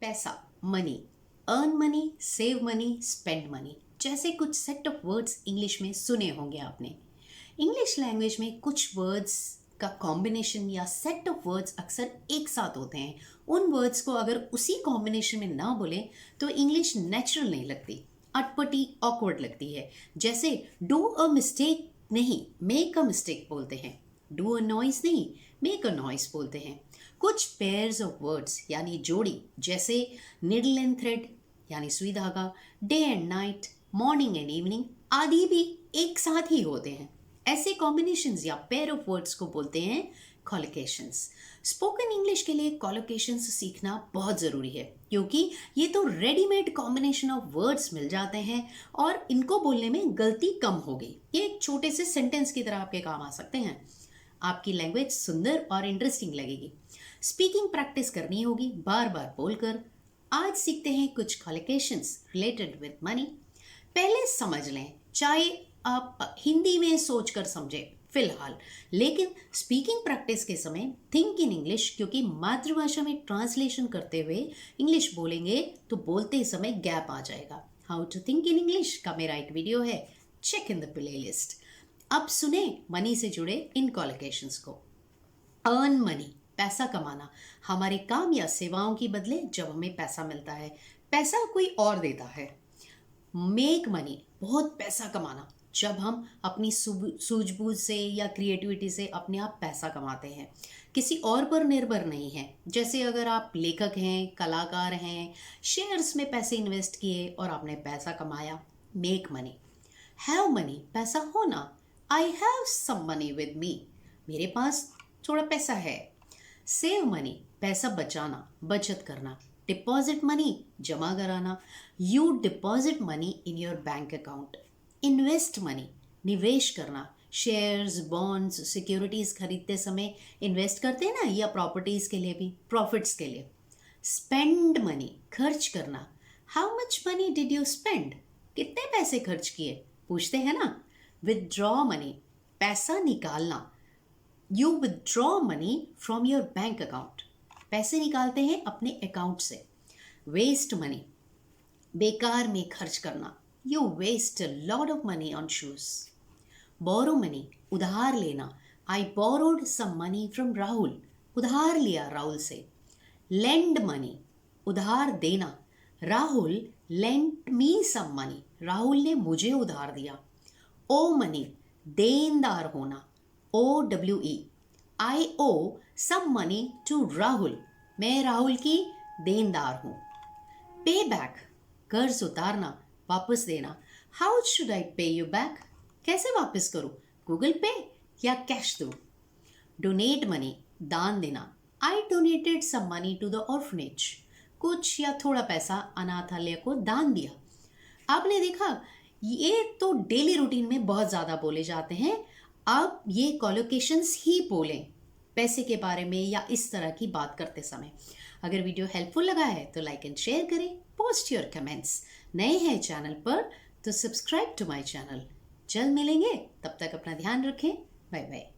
पैसा, money, earn money, save money, spend money जैसे कुछ सेट ऑफ वर्ड्स इंग्लिश में सुने होंगे आपने। इंग्लिश लैंग्वेज में कुछ वर्ड्स का कॉम्बिनेशन या सेट ऑफ वर्ड्स अक्सर एक साथ होते हैं। उन वर्ड्स को अगर उसी कॉम्बिनेशन में ना बोले तो इंग्लिश नेचुरल नहीं लगती, अटपटी, ऑकवर्ड लगती है। जैसे डू अ मिस्टेक नहीं, मेक अ मिस्टेक बोलते हैं। डू अ नॉइस नहीं, मेक अ नॉइस बोलते हैं। कुछ पेयर्स ऑफ वर्ड्स यानी जोड़ी, जैसे निडल एंड थ्रेड यानी सुई धागा, day and night, morning and evening आदि भी एक साथ ही होते हैं। ऐसे कॉम्बिनेशंस या पेयर ऑफ वर्ड्स को बोलते हैं कॉलोकेशंस। स्पोकन इंग्लिश के लिए कॉलोकेशंस सीखना बहुत ज़रूरी है, क्योंकि ये तो रेडीमेड कॉम्बिनेशन ऑफ वर्ड्स मिल जाते हैं और इनको बोलने में गलती कम हो गई। ये एक छोटे से सेंटेंस की तरह आपके काम आ सकते हैं। आपकी लैंग्वेज सुंदर और इंटरेस्टिंग लगेगी। स्पीकिंग प्रैक्टिस करनी होगी बार बार बोलकर। आज सीखते हैं कुछ कॉलोकेशंस रिलेटेड विद मनी। पहले समझ लें, चाहे आप हिंदी में सोचकर समझे फिलहाल, लेकिन स्पीकिंग प्रैक्टिस के समय थिंक इन इंग्लिश, क्योंकि मातृभाषा में ट्रांसलेशन करते हुए इंग्लिश बोलेंगे तो बोलते समय गैप आ जाएगा। How to think in English का मेरा एक वीडियो है, चेक इन द प्लेलिस्ट। अब सुने मनी से जुड़े इन कॉलोकेशंस को। अर्न मनी, पैसा कमाना, हमारे काम या सेवाओं की बदले जब हमें पैसा मिलता है, पैसा कोई और देता है। मेक मनी, बहुत पैसा कमाना, जब हम अपनी सूझबूझ से या क्रिएटिविटी से अपने आप पैसा कमाते हैं, किसी और पर निर्भर नहीं है। जैसे अगर आप लेखक हैं, कलाकार हैं, शेयर्स में पैसे इन्वेस्ट किए और आपने पैसा कमाया, मेक मनी। हैव मनी, पैसा होना, I have some money with me, मेरे पास थोड़ा पैसा है। सेव मनी, पैसा बचाना, बचत करना। डिपॉजिट मनी, जमा कराना, you deposit money in your bank account. Invest money, निवेश करना, शेयर्स, बॉन्ड्स, सिक्योरिटीज़ खरीदते समय इन्वेस्ट करते हैं ना, या प्रॉपर्टीज़ के लिए भी, प्रॉफिट्स के लिए। स्पेंड मनी, खर्च करना। How much money did you spend, कितने पैसे खर्च किए, पूछते हैं ना। विदड्रॉ मनी, पैसा निकालना, you withdraw money from your bank account, पैसे निकालते हैं अपने अकाउंट से। वेस्ट मनी, बेकार में खर्च करना, you waste a lot of money on shoes. Borrow money, उधार लेना, I borrowed some money from Rahul, उधार लिया राहुल से। लेंड मनी, उधार देना, Rahul lent me some money, Rahul ने मुझे उधार दिया। ओ मनी, देनदार होना, OWE, I owe some money to Rahul, मैं राहुल की देनदार हूँ। पे बैक, कर्ज उतारना, वापस देना। हाउ शुड आई पे यू बैक, कैसे वापस करूँ, गूगल पे या कैश दूँ। डोनेट मनी, दान देना, I donated some money to the orphanage, कुछ या थोड़ा पैसा अनाथालय को दान दिया। आपने देखा, ये तो डेली रूटीन में बहुत ज़्यादा बोले जाते हैं। आप ये कॉलोकेशंस ही बोलें पैसे के बारे में या इस तरह की बात करते समय। अगर वीडियो हेल्पफुल लगा है तो लाइक एंड शेयर करें, पोस्ट योर कमेंट्स। नए हैं चैनल पर तो सब्सक्राइब टू माय चैनल। जल्द मिलेंगे, तब तक अपना ध्यान रखें। Bye bye.